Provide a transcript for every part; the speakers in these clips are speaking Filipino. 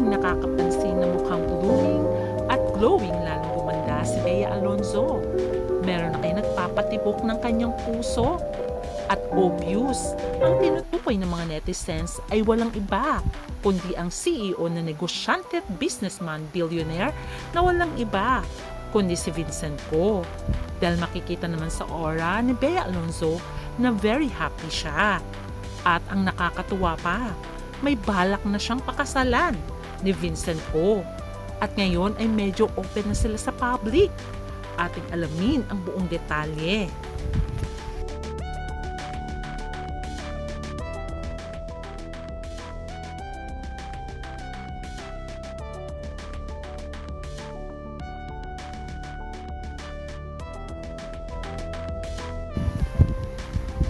maraming nakakapansin na mukhang blooming at glowing lalong gumanda si Bea Alonzo. Meron na kayo nagpapatibok ng kanyang puso. At obvious, ang tinutukoy ng mga netizens ay walang iba, kundi ang CEO na negosyante at businessman billionaire na walang iba, kundi si Vincent Ko. Dahil makikita naman sa aura ni Bea Alonzo na very happy siya. At ang nakakatuwa pa, may balak na siyang pakasalan ni Vincent Ko. At ngayon ay medyo open na sila sa public. Ating alamin ang buong detalye.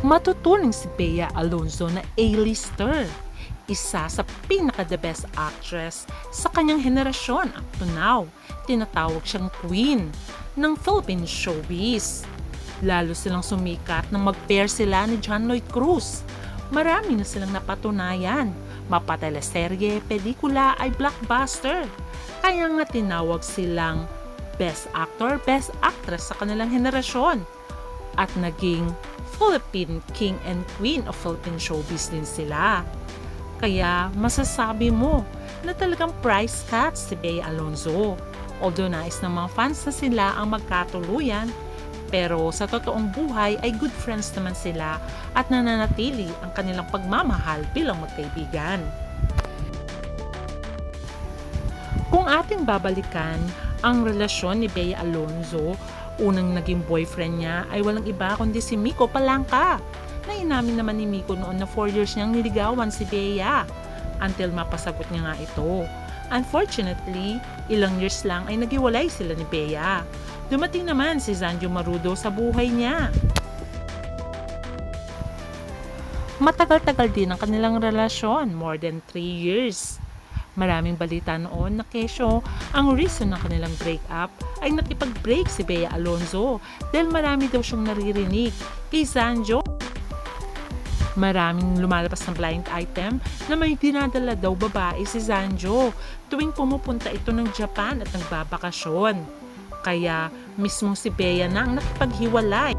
Matuturing si Bea Alonzo na A-lister, isa sa pinaka-the best actress sa kanyang henerasyon up to now. Tinatawag siyang queen ng Philippine showbiz. Lalo silang sumikat nang mag-pair sila ni John Lloyd Cruz. Marami na silang napatunayan, mapateleserye, pelikula ay blockbuster. Kaya nga tinawag silang best actor, best actress sa kanilang henerasyon. At naging Philippine King and Queen of Philippine Showbiz din sila. Kaya masasabi mo na talagang prize cut si Bea Alonzo. Although nais ng mga fans na sila ang magkatuluyan, pero sa totoong buhay ay good friends naman sila at nananatili ang kanilang pagmamahal bilang magkaibigan. Kung ating babalikan ang relasyon ni Bea Alonzo, unang naging boyfriend niya ay walang iba kundi si Miko Palangka, na inamin naman ni Miko noon na 4 years niyang niligawan si Bea until mapasagot niya nga ito. Unfortunately, ilang years lang ay naghiwalay sila ni Bea. Dumating naman si Zanjo Marudo sa buhay niya. Matagal-tagal din ang kanilang relasyon, more than 3 years. Maraming balita noon na kesyo ang reason ng kanilang breakup ay nakipag-break si Bea Alonzo dahil marami daw siyang naririnig kay Zanjo. Maraming lumalabas ng blind item na may dinadala daw babae si Zanjo tuwing pumupunta ito ng Japan at nagbabakasyon. Kaya mismong si Bea na ang nakipaghiwalay.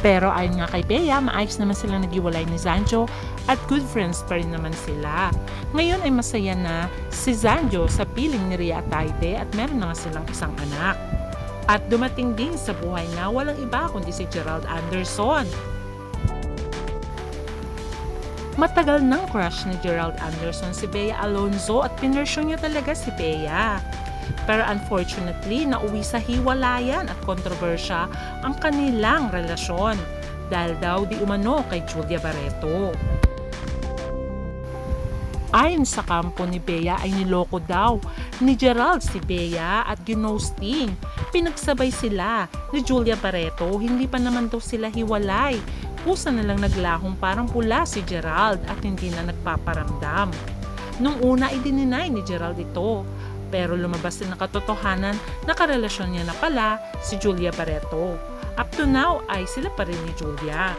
Pero ayon nga kay Bea, maayos naman silang naghiwalay ni Zanjo at good friends pa rin naman sila. Ngayon ay masaya na si Zanjo sa piling ni Rhea Ataide at meron na nga silang isang anak. At dumating din sa buhay na walang iba kundi si Gerald Anderson. Matagal nang crush ni Gerald Anderson si Bea Alonzo at pinersyon niya talaga si Bea. Pero unfortunately, nauwi sa hiwalayan at kontrobersya ang kanilang relasyon dahil daw di umano kay Julia Barreto. Ayon sa kampo ni Bea ay niloko daw ni Gerald si Bea at ginosting. Pinagsabay sila ni Julia Barreto, hindi pa naman daw sila hiwalay. Kusa na lang naglahong parang pula si Gerald at hindi na nagpaparamdam. Nung una ay dininay ni Gerald ito. Pero lumabas din ang katotohanan na karelasyon niya na pala si Julia Barreto. Up to now ay sila pa rin ni Julia.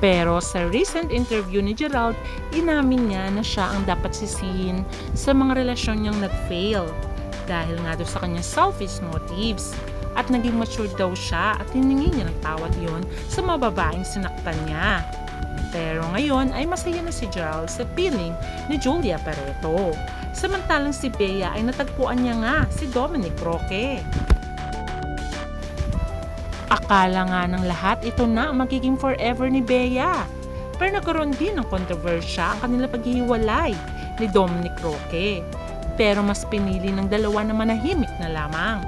Pero sa recent interview ni Gerald, inamin niya na siya ang dapat sisihin sa mga relasyon niyang nag-fail. Dahil nga daw sa kanyang selfish motives. At naging mature daw siya at hiningi niya ng tawad yon sa mga babaeng sinaktan niya. Pero ngayon ay masaya na si Gerald sa piling ni Julia Barreto. Samantalang si Bea ay natagpuan niya nga si Dominic Roque. Akala nga ng lahat ito na ang magiging forever ni Bea. Pero nagkaroon din ng kontrobersya ang kanila paghihiwalay ni Dominic Roque. Pero mas pinili ng dalawa na manahimik na lamang.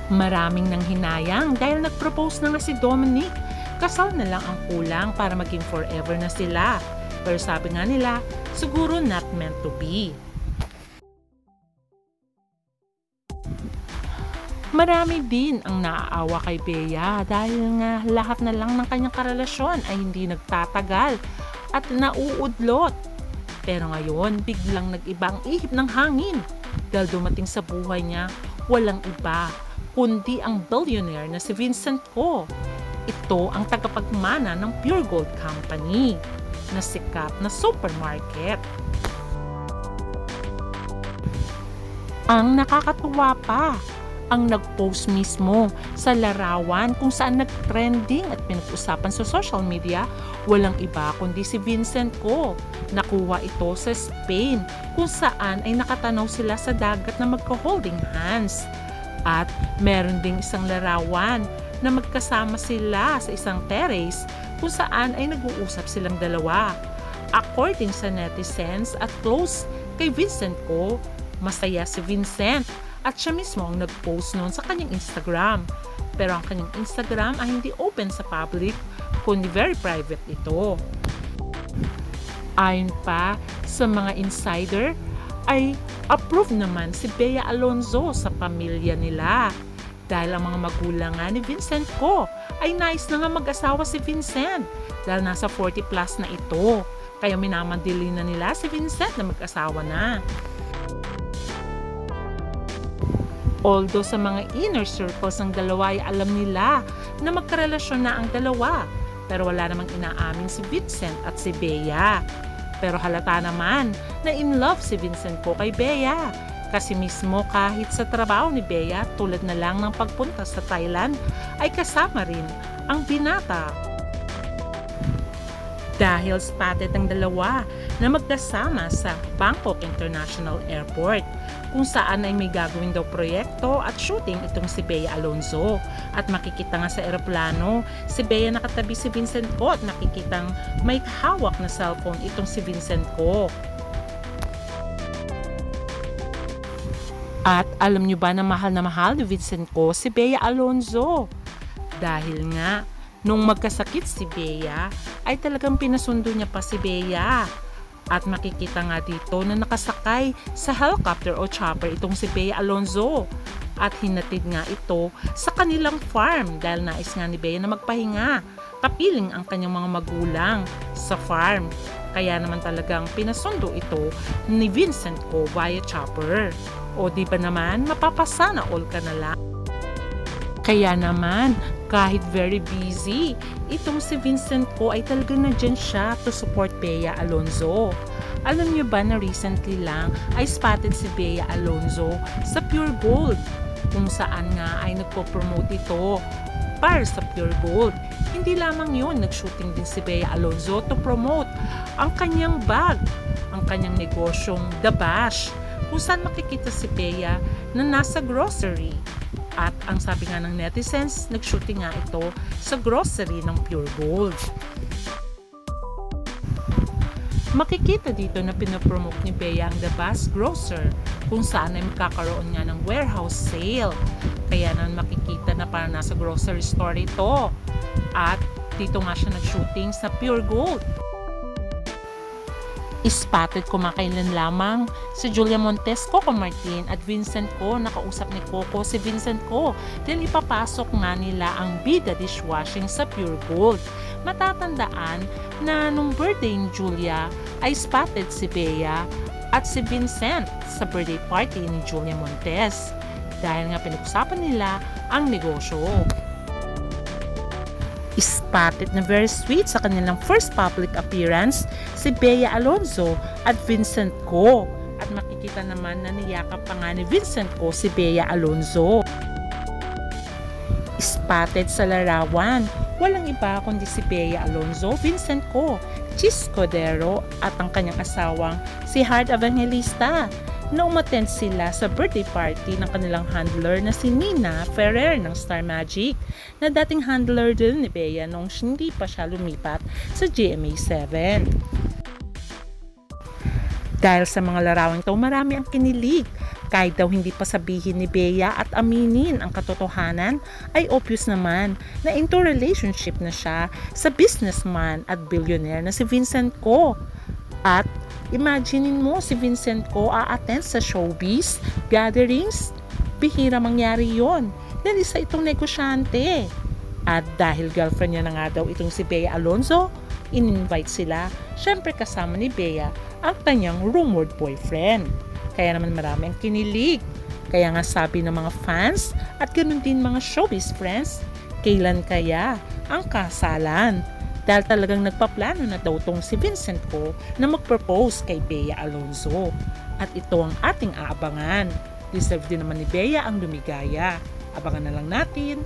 Maraming nang hinayang dahil nag-propose na nga si Dominic. Kasal na lang ang kulang para maging forever na sila. Pero sabi nga nila, siguro not meant to be. Marami din ang naaawa kay Bea dahil nga lahat na lang ng kanyang karelasyon ay hindi nagtatagal at nauudlot. Pero ngayon, biglang nag-iba ang ihip ng hangin dahil dumating sa buhay niya walang iba kundi ang billionaire na si Vincent Ko. Ito ang tagapagmana ng Pure Gold Company na sikat na supermarket. Ang nakakatuwa pa, ang nag-post mismo sa larawan kung saan nag-trending at pinag-usapan sa social media, walang iba kundi si Vincent Ko. Nakuha ito sa Spain kung saan ay nakatanaw sila sa dagat na magka-holding hands. At meron ding isang larawan na magkasama sila sa isang terrace kung saan ay nag-uusap silang dalawa. According sa netizens at close kay Vincent Ko, masaya si Vincent at siya mismo ang nag-post noon sa kanyang Instagram. Pero ang kanyang Instagram ay hindi open sa public, kundi very private ito. Ayon pa sa mga insider, ay approve naman si Bea Alonzo sa pamilya nila. Dahil ang mga magulang nga ni Vincent Ko ay nais na nga mag-asawa si Vincent dahil nasa 40 plus na ito. Kaya minamadili na nila si Vincent na mag-asawa na. Although sa mga inner circles ng dalawa ay alam nila na magkarelasyon na ang dalawa, pero wala namang inaamin si Vincent at si Bea. Pero halata naman na in love si Vincent Ko kay Bea. Kasi mismo kahit sa trabaho ni Bea, tulad na lang ng pagpunta sa Thailand, ay kasama rin ang binata. Dahil spotted ang dalawa na magkasama sa Bangkok International Airport, kung saan ay may gagawin daw proyekto at shooting itong si Bea Alonzo. At makikita nga sa eroplano, si Bea nakatabi si Vincent Ko at nakikitang may hawak na cellphone itong si Vincent Ko. At alam nyo ba na mahal ni Vincent Ko si Bea Alonzo? Dahil nga, nung magkasakit si Bea, ay talagang pinasundo niya pa si Bea. At makikita nga dito na nakasakay sa helicopter o chopper itong si Bea Alonzo. At hinatid nga ito sa kanilang farm dahil nais nga ni Bea na magpahinga. Kapiling ang kanyang mga magulang sa farm. Kaya naman talagang pinasundo ito ni Vincent Ko via chopper. O di ba naman, mapapasana all ka na lang. Kaya naman, kahit very busy, itong si Vincent Ko ay talagang nandyan siya to support Bea Alonzo. Alam niyo ba na recently lang ay spotted si Bea Alonzo sa Pure Gold, kung saan nga ay nagpo-promote ito para sa Pure Gold. Hindi lamang yun, nag-shooting din si Bea Alonzo to promote ang kanyang bag, ang kanyang negosyong The Bash, kung saan makikita si Bea na nasa grocery. At ang sabi nga ng netizens, nag-shooting nga ito sa grocery ng Pure Gold. Makikita dito na pinapromote ni Bea ang The Bass Grocer, kung saan ay magkakaroon nga ng warehouse sale. Kaya naman makikita na parang nasa grocery store ito. At dito nga siya nag-shooting sa Pure Gold. Spotted kumakailan lamang si Julia Montes, Coco Martin at Vincent Ko. Nakausap ni Coco si Vincent Ko dahil ipapasok nga nila ang Bida dishwashing sa Pure Gold. Matatandaan na nung birthday ni Julia ay spotted si Bea at si Vincent sa birthday party ni Julia Montes dahil nga pinag-usapan nila ang negosyo. Spotted na very sweet sa kanilang first public appearance si Bea Alonzo at Vincent Ko. At makikita naman na niyakap pa nga ni Vincent Ko si Bea Alonzo. Spotted sa larawan, walang iba kundi si Bea Alonzo, Vincent Ko, Chis Codero at ang kanyang asawang si Hard Evangelista na umattend sila sa birthday party ng kanilang handler na si Nina Ferrer ng Star Magic, na dating handler din ni Bea nung hindi pa siya lumipat sa GMA7. Dahil sa mga larawang ito, marami ang kinilig. Kahit daw hindi pa sabihin ni Bea at aminin ang katotohanan, ay obvious naman na into relationship na siya sa businessman at billionaire na si Vincent Ko. At imaginein mo si Vincent Ko a-attend sa showbiz gatherings. Bihira mangyari yon dahil isa itong negosyante. At dahil girlfriend niya na nga daw itong si Bea Alonzo, in-invite sila, syempre kasama ni Bea ang kanyang rumored boyfriend. Kaya naman marami ang kinilig. Kaya nga sabi ng mga fans at ganoon din mga showbiz friends, kailan kaya ang kasalan? Dahil talagang nagpaplano na daw tong si Vincent Ko na mag-propose kay Bea Alonzo. At ito ang ating aabangan. Deserve din naman ni Bea ang lumigaya. Abangan na lang natin.